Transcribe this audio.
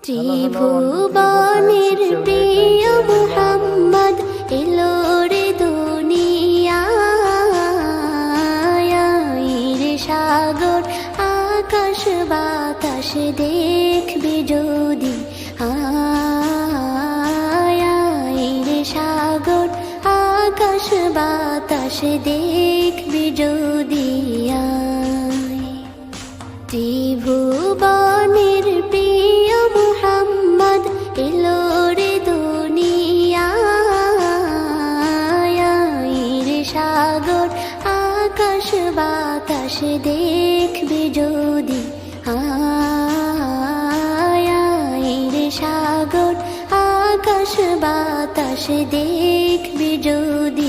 ত্রিভুবনের প্রিয় মুহাম্মদ এলো রে দুনিয়ায়, রে সাগর আকাশ বাতাস দেখবি যদি, রে সাগর আকাশ বাতাস দেখবি যদি। ত্রিভুবনের প্রিয় মুহাম্মদ এলো রে দুনিয়ায়, রে সাগর আকাশ বাতাস দেখবি যদি, রে সাগর আকাশ বাতাস দেখবি যদি।